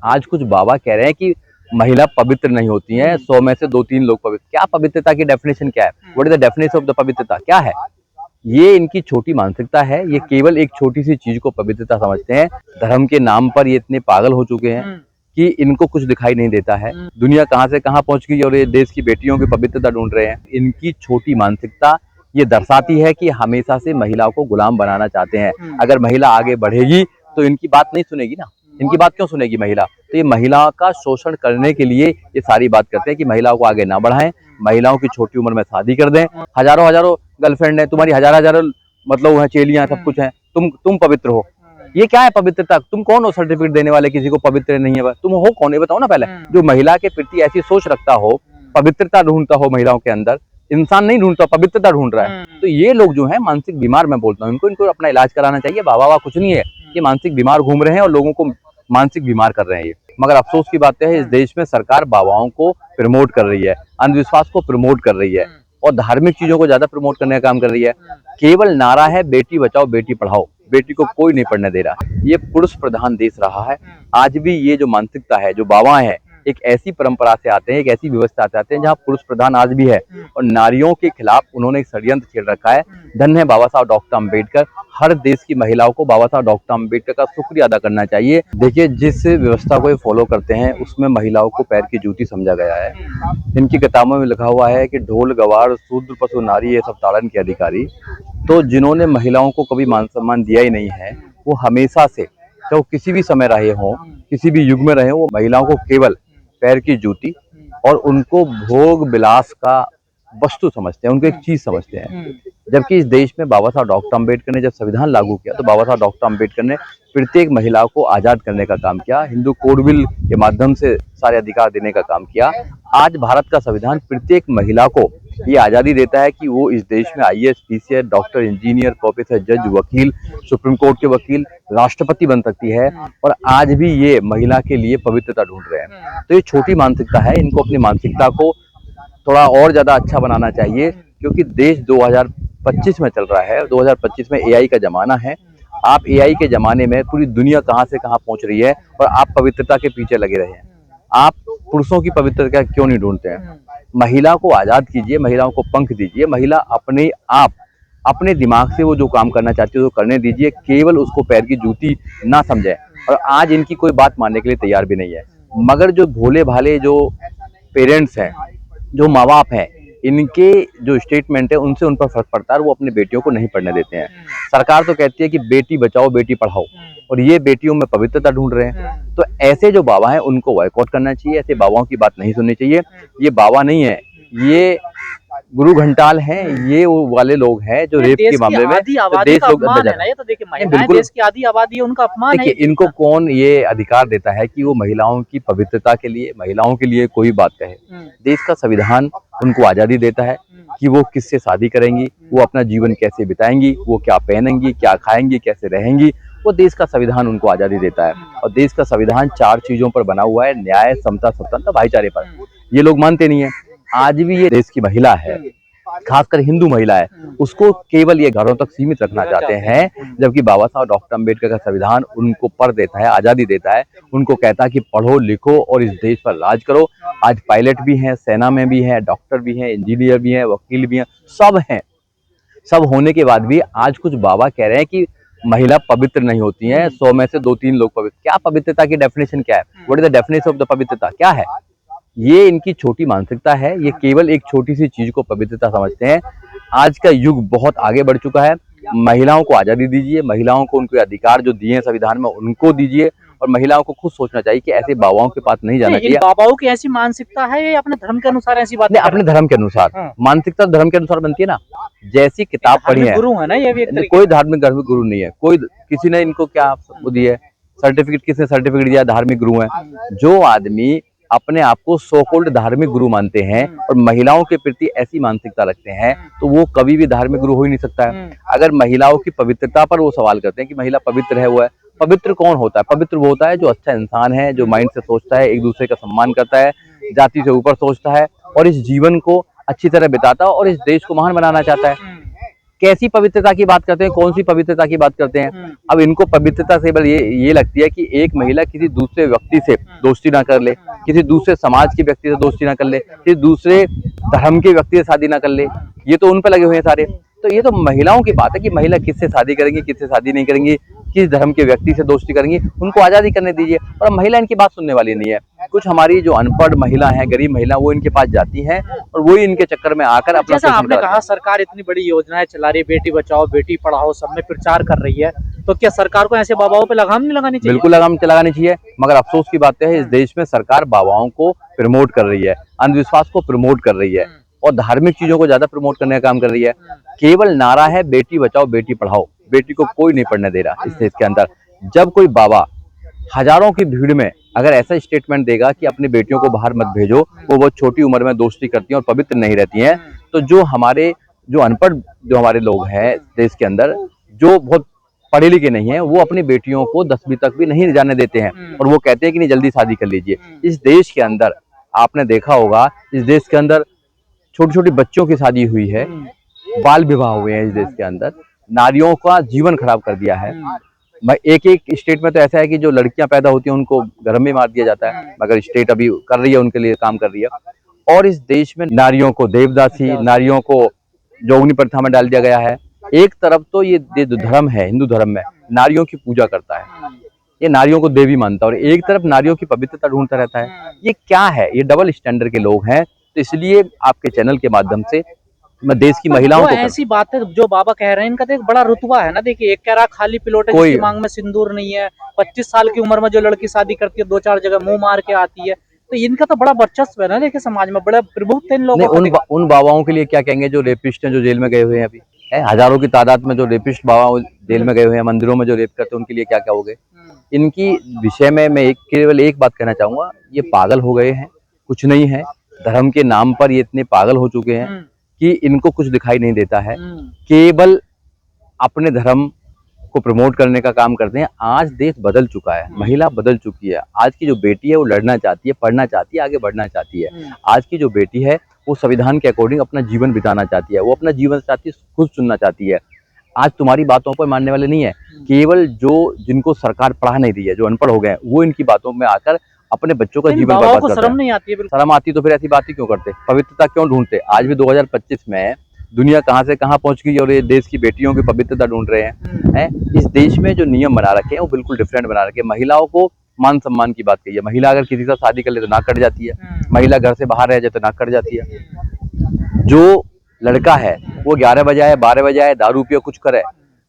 आज कुछ बाबा कह रहे हैं कि महिला पवित्र नहीं होती हैं, 100 में से 2-3 लोग पवित्र। क्या पवित्रता की डेफिनेशन क्या है? What is the definition of the पवित्रता क्या है? ये इनकी छोटी मानसिकता है। ये केवल एक छोटी सी चीज को पवित्रता समझते हैं। धर्म के नाम पर ये इतने पागल हो चुके हैं कि इनको कुछ दिखाई नहीं देता है। दुनिया कहाँ से कहाँ पहुंच गई और ये देश की बेटियों की पवित्रता ढूंढ रहे हैं। इनकी छोटी मानसिकता ये दर्शाती है कि हमेशा से महिलाओं को गुलाम बनाना चाहते हैं। अगर महिला आगे बढ़ेगी तो इनकी बात नहीं सुनेगी ना। इनकी बात क्यों सुनेगी महिला? तो ये महिला का शोषण करने के लिए ये सारी बात करते हैं कि महिलाओं को आगे ना बढ़ाएं, महिलाओं की छोटी उम्र में शादी कर दें। हजारों हजारों गर्लफ्रेंड है तुम्हारी, हजार मतलब है, चेलियां सब कुछ है, तुम पवित्र हो। ये क्या है पवित्रता? तुम कौन हो सर्टिफिकेट देने वाले किसी को पवित्र नहीं है? तुम हो कौन? ये बताओ ना पहले। जो महिला के प्रति ऐसी सोच रखता हो, पवित्रता ढूंढता हो महिलाओं के अंदर, इंसान नहीं ढूंढता, पवित्रता ढूंढ रहा है, तो ये लोग जो है मानसिक बीमार, मैं बोलता हूँ इनको अपना इलाज कराना चाहिए। बाबा कुछ नहीं है, ये मानसिक बीमार घूम रहे हैं और लोगों को मानसिक बीमार कर रहे हैं ये। मगर अफसोस की बात है, इस देश में सरकार बाबाओं को प्रमोट कर रही है, अंधविश्वास को प्रमोट कर रही है और धार्मिक चीजों को ज्यादा प्रमोट करने का काम कर रही है। केवल नारा है बेटी बचाओ बेटी पढ़ाओ, बेटी को कोई नहीं पढ़ने दे रहा। ये पुरुष प्रधान देश रहा है। आज भी ये जो मानसिकता है, जो बाबा है, एक ऐसी परंपरा से आते हैं, एक ऐसी व्यवस्था से आते हैं जहाँ पुरुष प्रधान आज भी है और नारियों के खिलाफ उन्होंने एक षड्यंत्र खेल रखा है। धन्य है बाबा साहब डॉक्टर अम्बेडकर। हर देश की महिलाओं को बाबा साहब डॉक्टर अम्बेडकर का शुक्रिया अदा करना चाहिए। देखिए, जिस व्यवस्था को ये फॉलो करते हैं उसमें महिलाओं को पैर की जूती समझा गया है। इनकी किताबों में लिखा हुआ है कि ढोल गवार शूद्र पशु नारी ये सब ताड़न के अधिकारी। तो जिन्होंने महिलाओं को कभी मान सम्मान दिया ही नहीं है, वो हमेशा से, चाहे वो किसी भी समय रहे हों, किसी भी युग में रहे, वो महिलाओं को केवल पैर की जूती और उनको भोग विलास का वस्तु समझते हैं, उनको एक चीज समझते हैं। जबकि इस देश में बाबा साहब डॉक्टर अम्बेडकर ने जब संविधान लागू किया तो बाबा साहब डॉक्टर अम्बेडकर ने प्रत्येक महिला को आजाद करने का काम किया, हिंदू कोड बिल के माध्यम से सारे अधिकार देने का काम किया। आज भारत का संविधान प्रत्येक महिला को ये आजादी देता है कि वो इस देश में IAS, PCS, doctor, engineer, professor, जज, वकील, सुप्रीम कोर्ट के वकील, राष्ट्रपति बन सकती है। और आज भी ये महिला के लिए पवित्रता ढूंढ रहे हैं। तो ये छोटी मानसिकता है, इनको अपनी मानसिकता को थोड़ा और ज्यादा अच्छा बनाना चाहिए, क्योंकि देश 2025 में चल रहा है। 2025 में AI का जमाना है। आप AI के जमाने में पूरी दुनिया कहाँ से कहाँ पहुंच रही है और आप पवित्रता के पीछे लगे रहे हैं। आप पुरुषों की पवित्रता क्यों नहीं ढूंढते हैं? महिला को आजाद कीजिए, महिलाओं को पंख दीजिए। महिला अपने आप अपने दिमाग से वो जो काम करना चाहती है वो करने दीजिए, केवल उसको पैर की जूती ना समझे। और आज इनकी कोई बात मानने के लिए तैयार भी नहीं है। मगर जो भोले भाले जो पेरेंट्स हैं, जो माँ बाप हैं, इनके जो स्टेटमेंट है उनसे उन पर फर्क पड़ता है और वो अपने बेटियों को नहीं पढ़ने देते हैं। सरकार तो कहती है कि बेटी बचाओ बेटी पढ़ाओ और ये बेटियों में पवित्रता ढूंढ रहे हैं। तो ऐसे जो बाबा हैं उनको बॉयकॉट करना चाहिए। ऐसे बाबाओं की बात नहीं सुननी चाहिए। ये बाबा नहीं है, ये गुरु घंटाल हैं। ये वो वाले लोग हैं जो रेप के मामले में देश लोग बिल्कुल देश की आधी आबादी, उनका अपमान है। इनको कौन ये अधिकार देता है कि वो महिलाओं की पवित्रता के लिए, महिलाओं के लिए कोई बात कहे? देश का संविधान उनको आजादी देता है कि वो किससे शादी करेंगी, वो अपना जीवन कैसे बिताएंगी, वो क्या पहनेंगी, क्या खाएंगी, कैसे रहेंगी। वो देश का संविधान उनको आजादी देता है। और देश का संविधान 4 चीजों पर बना हुआ है: न्याय, समता, स्वतंत्रता, भाईचारे पर। ये लोग मानते नहीं है। आज भी ये देश की महिला है, खासकर हिंदू महिला है, उसको केवल ये घरों तक सीमित रखना चाहते हैं। जबकि बाबा साहब डॉक्टर अम्बेडकर का संविधान उनको पर देता है, आजादी देता है। उनको कहता है कि पढ़ो लिखो और इस देश पर राज करो। आज पायलट भी हैं, सेना में भी हैं, डॉक्टर भी हैं, इंजीनियर भी हैं, वकील भी हैं, सब हैं। सब होने के बाद भी आज कुछ बाबा कह रहे हैं कि महिला पवित्र नहीं होती हैं, 100 में से 2-3 लोग पवित्र। क्या पवित्रता की डेफिनेशन क्या है? What is the definition of the पवित्रता क्या है? ये इनकी छोटी मानसिकता है। ये केवल एक छोटी सी चीज को पवित्रता समझते हैं। आज का युग बहुत आगे बढ़ चुका है। महिलाओं को आजादी दीजिए, महिलाओं को उनके अधिकार जो दिए हैं संविधान में उनको दीजिए। और महिलाओं को खुद सोचना चाहिए कि ऐसे बाबाओं के पास नहीं जाना चाहिए। बाबाओं की ऐसी मानसिकता है या अपने धर्म के अनुसार ऐसी बात? अपने धर्म के अनुसार मानसिकता धर्म के अनुसार बनती है ना। जैसी किताब पढ़ी है, गुरु है ना ये भी, कोई धार्मिक गुरु नहीं है। कोई किसी ने इनको क्या दिया है सर्टिफिकेट? किसने सर्टिफिकेट दिया धार्मिक गुरु है? जो आदमी अपने आप को सो कॉल्ड धार्मिक गुरु मानते हैं और महिलाओं के प्रति ऐसी मानसिकता रखते हैं, तो वो कभी भी धार्मिक गुरु हो ही नहीं सकता है। अगर महिलाओं की पवित्रता पर वो सवाल करते हैं कि महिला पवित्र है, वो है पवित्र कौन होता है? पवित्र वो होता है जो अच्छा इंसान है, जो माइंड से सोचता है, एक दूसरे का सम्मान करता है, जाति से ऊपर सोचता है और इस जीवन को अच्छी तरह बिताता है और इस देश को महान बनाना चाहता है। कैसी पवित्रता की बात करते हैं, कौन सी पवित्रता की बात करते हैं। अब इनको पवित्रता से बस ये लगती है कि एक महिला किसी दूसरे व्यक्ति से दोस्ती ना कर ले, किसी दूसरे समाज के व्यक्ति से दोस्ती ना कर ले, किसी दूसरे धर्म के व्यक्ति से शादी ना कर ले। ये तो उन पे लगे हुए हैं सारे। तो ये तो महिलाओं की बात है कि महिला किससे शादी करेंगी, किससे शादी नहीं करेंगी, किस धर्म के व्यक्ति से दोस्ती करेंगी, उनको आजादी करने दीजिए। और महिला इनकी बात सुनने वाली नहीं है। कुछ हमारी जो अनपढ़ महिला है, गरीब महिला, वो इनके पास जाती हैं और वही इनके चक्कर में आकर अपना जैसा आपने कहा सरकार इतनी बड़ी योजनाएं चला रही है, बेटी बचाओ बेटी पढ़ाओ, सब में प्रचार कर रही है, तो क्या सरकार को ऐसे बाबाओं पे लगाम नहीं लगानी चाहिए? बिल्कुल लगाम लगानी चाहिए, मगर अफसोस की बात है इस देश में सरकार बाबाओं को प्रमोट कर रही है, अंधविश्वास को प्रमोट कर रही है और धार्मिक चीजों को ज्यादा प्रमोट करने का काम कर रही है। केवल नारा है बेटी बचाओ बेटी पढ़ाओ, बेटी को कोई नहीं पढ़ने दे रहा इस देश के अंदर। जब कोई बाबा हजारों की भीड़ में अगर ऐसा स्टेटमेंट देगा कि अपनी बेटियों को बाहर मत भेजो, वो बहुत छोटी उम्र में दोस्ती करती हैं और पवित्र नहीं रहती हैं, तो जो अनपढ़ जो हमारे लोग हैं देश के अंदर, जो बहुत पढ़े लिखे नहीं है, वो अपनी बेटियों को 10वीं तक भी नहीं जाने देते हैं और वो कहते हैं कि नहीं जल्दी शादी कर लीजिए। इस देश के अंदर आपने देखा होगा, इस देश के अंदर छोटी छोटी बच्चों की शादी हुई है, बाल विवाह हुए हैं इस देश के अंदर, नारियों का जीवन खराब कर दिया है। एक स्टेट में तो ऐसा है कि जो लड़कियां पैदा होती हैं उनको घर में मार दिया जाता है, मगर स्टेट अभी कर रही है, उनके लिए काम कर रही है। और इस देश में नारियों को देवदासी, नारियों को जोगनी प्रथा में डाल दिया गया है। एक तरफ तो ये जो धर्म है, हिंदू धर्म में नारियों की पूजा करता है, ये नारियों को देवी मानता है, और एक तरफ नारियों की पवित्रता ढूंढता रहता है। ये क्या है? ये डबल स्टैंडर्ड के लोग हैं। तो इसलिए आपके चैनल के माध्यम से मैं देश की महिलाओं को ऐसी बात है जो बाबा कह रहे हैं, इनका तो एक बड़ा रुतबा है ना। देखिए, एक कह रहा खाली पिलोट है, जिसकी मांग में सिंदूर नहीं है, 25 साल की उम्र में जो लड़की शादी करती है 2-4 जगह मुंह मार के आती है, तो इनका तो बड़ा वर्चस्व है ना। देखिए, समाज में बड़ा प्रभुत्व इन लोगों का। उन बाबाओं के लिए क्या कहेंगे जो रेपिस्ट हैं, जो जेल में गए हुए हैं अभी हजारों की तादाद में, जो रेपिस्ट बाबा जेल में गए हुए हैं, मंदिरों में जो रेप करते हैं, उनके लिए क्या कहोगे? इनकी विषय में मैं केवल एक बात कहना चाहूंगा, ये पागल हो गए हैं, कुछ नहीं है। धर्म के नाम पर ये इतने पागल हो चुके हैं कि इनको कुछ दिखाई नहीं देता है, केवल अपने धर्म को प्रमोट करने का काम करते हैं। आज देश बदल चुका है, महिला बदल चुकी है। आज की जो बेटी है वो लड़ना चाहती है, पढ़ना चाहती है, आगे बढ़ना चाहती है। आज की जो बेटी है वो संविधान के अकॉर्डिंग अपना जीवन बिताना चाहती है, वो अपना जीवन चाहती है, खुद चुनना चाहती है। आज तुम्हारी बातों पर मानने वाले नहीं है। केवल जिनको सरकार पढ़ा नहीं रही है, जो अनपढ़ हो गए, वो इनकी बातों में आकर अपने बच्चों का जीवन बर्बाद करते हैं। शर्म नहीं आती है? शर्म आती तो फिर ऐसी बात ही क्यों करते, पवित्रता क्यों ढूंढते? आज भी 2025 में दुनिया कहां से कहां पहुंच गई और ये देश की बेटियों की पवित्रता ढूंढ रहे हैं। इस देश में जो नियम बना रखे हैं वो बिल्कुल डिफरेंट बना रखे हैं। महिलाओं को मान सम्मान की बात कही है। महिला अगर किसी से शादी कर ले तो नाक कट जाती है, महिला घर से बाहर रह जाए तो नाक कट जाती है। जो लड़का है वो 11 बजे आए, 12 बजे आए, दारू पियो, कुछ करे,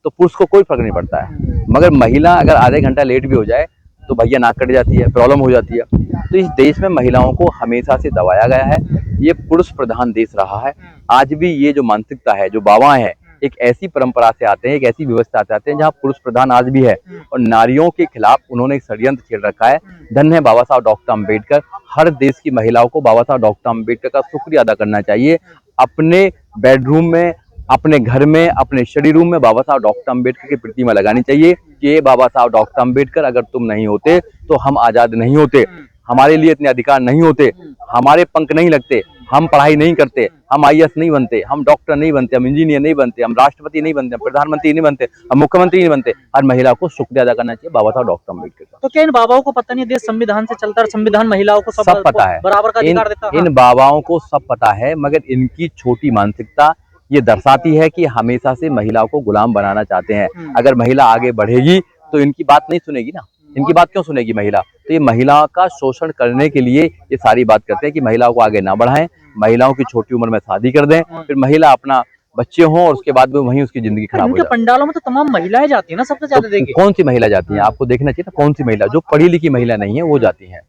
तो पुरुष को कोई फर्क नहीं पड़ता है। मगर महिला अगर आधे घंटा लेट भी हो जाए तो भैया नाक कट जाती है, प्रॉब्लम हो जाती है। तो इस देश में महिलाओं को हमेशा से दबाया गया है। ये पुरुष प्रधान देश रहा है। आज भी ये जो मानसिकता है, जो बाबा हैं, एक ऐसी परंपरा से आते हैं, एक ऐसी व्यवस्था से आते हैं जहाँ पुरुष प्रधान आज भी है और नारियों के खिलाफ उन्होंने एक षड्यंत्र खेल रखा है। धन्य है बाबा साहब डॉक्टर अम्बेडकर। हर देश की महिलाओं को बाबा साहब डॉक्टर अम्बेडकर का शुक्रिया अदा करना चाहिए। अपने बेडरूम में, अपने घर में, अपने स्टडी रूम में बाबा साहब डॉक्टर अम्बेडकर की प्रतिमा लगानी चाहिए कि बाबा साहब डॉक्टर अम्बेडकर अगर तुम नहीं होते तो हम आजाद नहीं होते, हमारे लिए इतने अधिकार नहीं होते, हमारे पंख नहीं लगते, हम पढ़ाई नहीं करते, हम आईएएस नहीं बनते, हम डॉक्टर नहीं बनते, हम इंजीनियर नहीं बनते, हम राष्ट्रपति नहीं बनते, हम प्रधानमंत्री नहीं बनते, हम मुख्यमंत्री नहीं बनते। हर महिला को शुक्रिया अदा करना चाहिए बाबा साहब डॉक्टर अम्बेडकर का। तो क्या इन बाबाओं को पता नहीं देश संविधान से चलता है, संविधान महिलाओं को सब पता है, बराबर का अधिकार देता है? इन बाबाओं को सब पता है, मगर इनकी छोटी मानसिकता ये दर्शाती है कि हमेशा से महिलाओं को गुलाम बनाना चाहते हैं। अगर महिला आगे बढ़ेगी तो इनकी बात नहीं सुनेगी ना, इनकी बात क्यों सुनेगी महिला? तो ये महिला का शोषण करने के लिए ये सारी बात करते हैं कि महिलाओं को आगे ना बढ़ाएं, महिलाओं की छोटी उम्र में शादी कर दें, फिर महिला अपना बच्चे हों और उसके बाद में वहीं उसकी जिंदगी खराब हो जाए। पंडालों में तो तमाम महिलाएं जाती है ना सबसे ज्यादा। देखिए कौन सी महिला जाती है, आपको देखना चाहिए ना, कौन सी महिला? जो पढ़ी लिखी महिला नहीं है वो जाती है,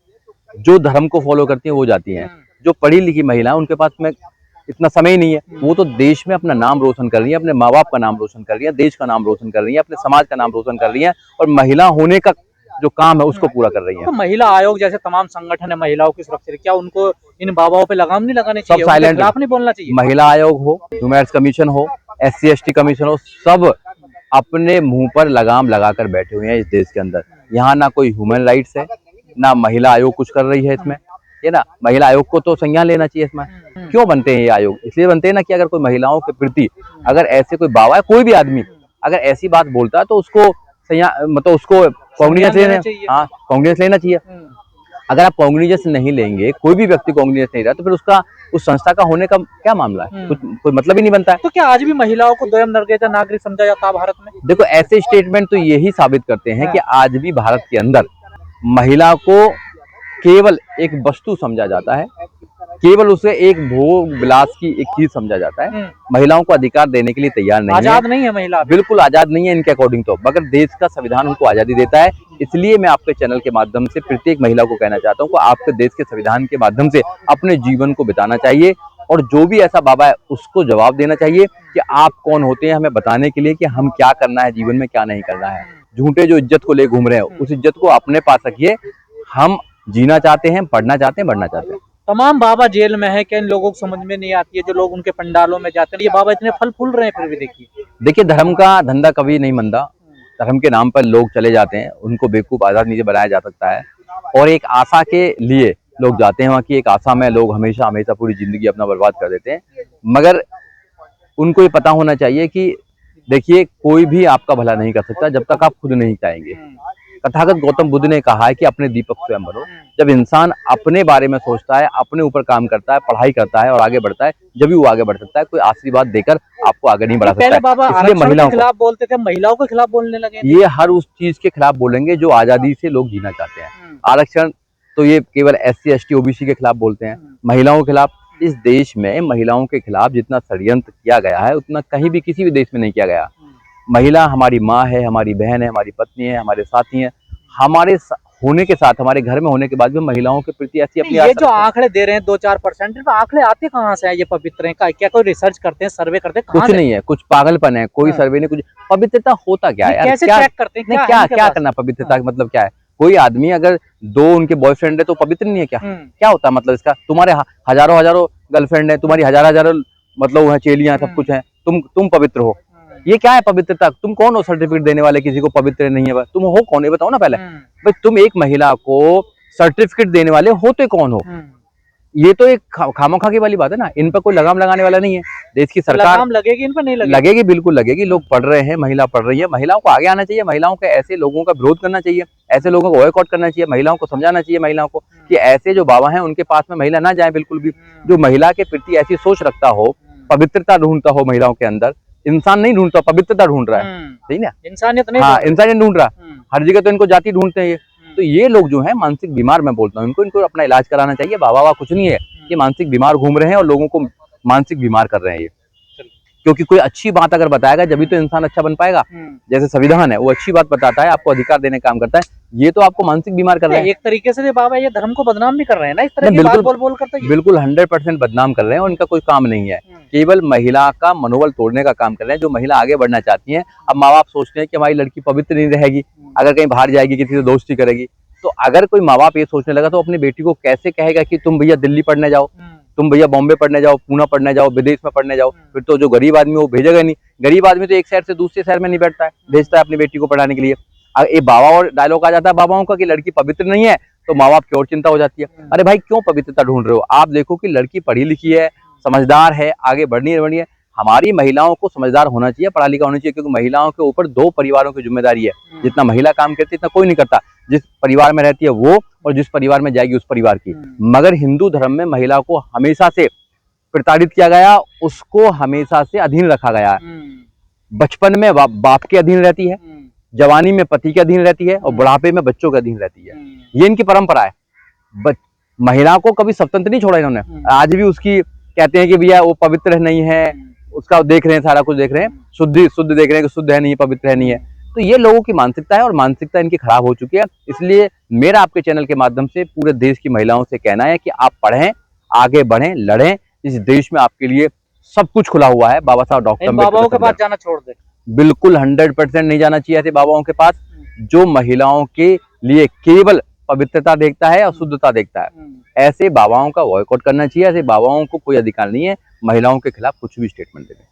जो धर्म को फॉलो करती है वो जाती है। जो पढ़ी लिखी महिला उनके पास में इतना समय ही नहीं है, वो तो देश में अपना नाम रोशन कर रही है, अपने माँ बाप का नाम रोशन कर रही है, देश का नाम रोशन कर रही है, अपने समाज का नाम रोशन कर रही है और महिला होने का जो काम है उसको पूरा कर रही है। तो महिला आयोग जैसे तमाम संगठन है महिलाओं की सुरक्षा, क्या उनको इन बाबाओं पे लगाम नहीं लगाने चाहिए? सब साइलेंट, खिलाफ नहीं बोलना चाहिए? महिला आयोग हो, ह्यूमन राइट्स कमीशन हो, SC ST कमीशन हो, सब अपने मुंह पर लगाम लगाकर बैठे हुए हैं इस देश के अंदर। यहाँ ना कोई ह्यूमन राइट्स है, ना महिला आयोग कुछ कर रही है इसमें। ये ना, महिला आयोग को तो संज्ञान लेना चाहिए इसमें। क्यों बनते हैं ये आयोग? इसलिए बनते हैं ना कि अगर कोई महिलाओं के प्रति अगर ऐसे कोई बाबा है, कोई भी आदमी अगर ऐसी बात बोलता है तो उसको मतलब उसको कॉग्निजेंस लेना, हाँ कॉग्निजेंस लेना चाहिए। अगर आप कॉग्निजेंस नहीं लेंगे, कोई भी व्यक्ति कॉग्निजेंस नहीं रहा, तो फिर उसका उस संस्था का होने का क्या मामला है? कुछ कोई मतलब ही नहीं बनता है। तो क्या आज भी महिलाओं को द्वयम दर्जा नागरिक समझा जाता है भारत में? देखो, ऐसे स्टेटमेंट तो यही साबित करते हैं कि आज भी भारत के अंदर महिला को केवल एक वस्तु समझा जाता है, केवल उसे एक भोग विलास की एक चीज समझा जाता है। महिलाओं को अधिकार देने के लिए तैयार नहीं है, आजाद नहीं है महिला, बिल्कुल आजाद नहीं है इनके अकॉर्डिंग तो, मगर देश का संविधान उनको आजादी देता है। इसलिए मैं आपके चैनल के माध्यम से प्रत्येक महिला को कहना चाहता हूँ कि आपके देश के संविधान के माध्यम से अपने जीवन को बिताना चाहिए, और जो भी ऐसा बाबा है उसको जवाब देना चाहिए कि आप कौन होते हैं हमें बताने के लिए कि हम क्या करना है जीवन में, क्या नहीं करना है। झूठे जो इज्जत को ले घूम रहे हैं, उस इज्जत को अपने पास रखिए। हम जीना चाहते हैं, पढ़ना चाहते हैं, बढ़ना चाहते हैं। तमाम बाबा जेल में है, क्या इन लोगों को समझ में नहीं आती है? जो लोग उनके पंडालों में जाते हैं, ये बाबा इतने फल फूल रहे हैं, फिर भी देखिए धर्म का धंधा कभी नहीं मंदा। धर्म के नाम पर लोग चले जाते हैं, उनको बेवकूफ आजाद नीचे बनाया जा सकता है, और एक आशा के लिए लोग जाते हैं वहाँ की, एक आशा में लोग हमेशा हमेशा पूरी जिंदगी अपना बर्बाद कर देते हैं। मगर उनको ये पता होना चाहिए कि देखिए, कोई भी आपका भला नहीं कर सकता जब तक आप खुद नहीं चाहेंगे। तथागत गौतम बुद्ध ने कहा है कि अपने दीपक स्वयं बनो। जब इंसान अपने बारे में सोचता है, अपने ऊपर काम करता है, पढ़ाई करता है और आगे बढ़ता है, जब भी वो आगे बढ़ सकता है। कोई आशीर्वाद देकर आपको आगे नहीं बढ़ा सकता है। बाबा इसलिए महिलाओं के खिलाफ बोलते थे, महिलाओं के खिलाफ बोलने लगे। ये हर उस चीज के खिलाफ बोलेंगे जो आजादी से लोग जीना चाहते हैं। आरक्षण तो ये केवल SC ST OBC के खिलाफ बोलते हैं। महिलाओं के खिलाफ, इस देश में महिलाओं के खिलाफ जितना षड्यंत्र किया गया है उतना कहीं भी किसी भी देश में नहीं किया गया। महिला हमारी माँ है, हमारी बहन है, हमारी पत्नी है, हमारे साथी है। हमारे होने के साथ, हमारे घर में होने के बाद भी महिलाओं के प्रति ऐसी अपनी ये जो आंकड़े दे रहे हैं 2-4%, आंकड़े आते कहाँ से हैं? ये पवित्र हैं क्या कोई रिसर्च करते हैं, सर्वे करते हैं? कुछ नहीं है, कुछ पागलपन है, कोई सर्वे नहीं, कुछ पवित्रता होता क्या है? कैसे चेक करते हैं? क्या करना पवित्रता का मतलब क्या है? कोई आदमी अगर 2 उनके बॉयफ्रेंड है तो पवित्र नहीं है क्या? क्या होता है मतलब इसका? तुम्हारे हजारों गर्लफ्रेंड है, तुम्हारी हजारों मतलब है, चेलियां, सब कुछ है, तुम पवित्र हो? ये क्या है पवित्रता? तुम कौन हो सर्टिफिकेट देने वाले किसी को पवित्र नहीं है? तुम हो कौन है बताओ ना पहले। भाई तुम एक महिला को सर्टिफिकेट देने वाले होते कौन हो? ये तो एक खामोखा की वाली बात है ना। इन पर कोई लगाम लगाने वाला नहीं है। देश की सरकार लगाम लगेगी, इन पर नहीं लगेगी, बिल्कुल लगेगी। लोग पढ़ रहे हैं, महिला पढ़ रही है, महिलाओं को आगे आना चाहिए। महिलाओं के ऐसे लोगों का विरोध करना चाहिए, ऐसे लोगों को बॉयकॉट करना चाहिए। महिलाओं को समझाना चाहिए, महिलाओं को कि ऐसे जो बाबा हैं उनके पास में महिला ना जाए बिल्कुल भी। जो महिला के प्रति ऐसी सोच रखता हो, पवित्रता ढूंढता हो महिलाओं के अंदर, इंसान नहीं ढूंढता, पवित्रता ढूंढ रहा है, सही ना? इंसानियत नहीं, हाँ इंसानियत ढूंढ रहा। हर जगह तो इनको जाति ढूंढते हैं ये। तो ये लोग जो है मानसिक बीमार, मैं बोलता हूँ इनको अपना इलाज कराना चाहिए। बाबा कुछ नहीं है, ये मानसिक बीमार घूम रहे हैं और लोगों को मानसिक बीमार कर रहे हैं ये। क्योंकि कोई अच्छी बात अगर बताएगा जब भी तो इंसान अच्छा बन पाएगा। जैसे संविधान है वो अच्छी बात बताता है, आपको अधिकार देने का काम करता है, ये तो आपको मानसिक बीमार कर रहे हैं। एक तरीके से बाबा ये धर्म को बदनाम भी कर रहे हैं ना, इस तरह की बात बोल करते। बिल्कुल 100% बदनाम कर रहे हैं और इनका कोई काम नहीं है, केवल महिला का मनोबल तोड़ने का काम कर रहे हैं। जो महिला आगे बढ़ना चाहती है, अब माँ बाप सोचते हैं कि हमारी लड़की पवित्र नहीं रहेगी, अगर कहीं बाहर जाएगी किसी से दोस्ती करेगी, तो अगर कोई माँ बाप ये सोचने लगा तो अपनी बेटी को कैसे कहेगा कि तुम भैया दिल्ली पढ़ने जाओ, तुम भैया बॉम्बे पढ़ने जाओ, पूना पढ़ने जाओ, विदेश में पढ़ने जाओ? फिर तो जो गरीब आदमी वो भेजेगा नहीं। गरीब आदमी तो एक शहर से दूसरे शहर में नहीं बैठता है, भेजता है अपनी बेटी को पढ़ाने के लिए। ये बाबा और डायलॉग आ जाता है बाबाओं का कि लड़की पवित्र नहीं है, तो माँ बाप की और चिंता हो जाती है। अरे भाई क्यों पवित्रता ढूंढ रहे हो? आप देखो कि लड़की पढ़ी लिखी है, समझदार है, आगे बढ़नी है। हमारी महिलाओं को समझदार होना चाहिए, पढ़ा लिखा होना चाहिए, क्योंकि महिलाओं के ऊपर 2 परिवारों की जिम्मेदारी है। जितना महिला काम करती है इतना कोई नहीं करता। जिस परिवार में रहती है वो, और जिस परिवार में जाएगी उस परिवार की। मगर हिंदू धर्म में महिला को हमेशा से प्रताड़ित किया गया, उसको हमेशा से अधीन रखा गया। बचपन में बाप के अधीन रहती है, जवानी में पति के अधीन रहती है, और बुढ़ापे में बच्चों के अधीन रहती है। ये इनकी परंपरा है। महिला को कभी स्वतंत्र नहीं छोड़ा इन्होंने। आज भी उसकी कहते हैं कि भैया वो पवित्र नहीं है, उसका देख रहे हैं, सारा कुछ देख रहे हैं, शुद्ध देख रहे हैं कि शुद्ध है नहीं, पवित्र है नहीं है। तो ये लोगों की मानसिकता है और मानसिकता इनकी खराब हो चुकी है। इसलिए मेरा आपके चैनल के माध्यम से पूरे देश की महिलाओं से कहना है कि आप पढ़ें, आगे बढ़ें, लड़ें। इस देश में आपके लिए सब कुछ खुला हुआ है। बाबा साहब डॉक्टर बाबाओं के पास जाना छोड़ दे, बिल्कुल 100% नहीं जाना चाहिए ऐसे बाबाओं के पास जो महिलाओं के लिए केवल पवित्रता देखता है और शुद्धता देखता है। ऐसे बाबाओं का बॉयकॉट करना चाहिए। ऐसे बाबाओं को कोई अधिकार नहीं है महिलाओं के खिलाफ कुछ भी स्टेटमेंट देने।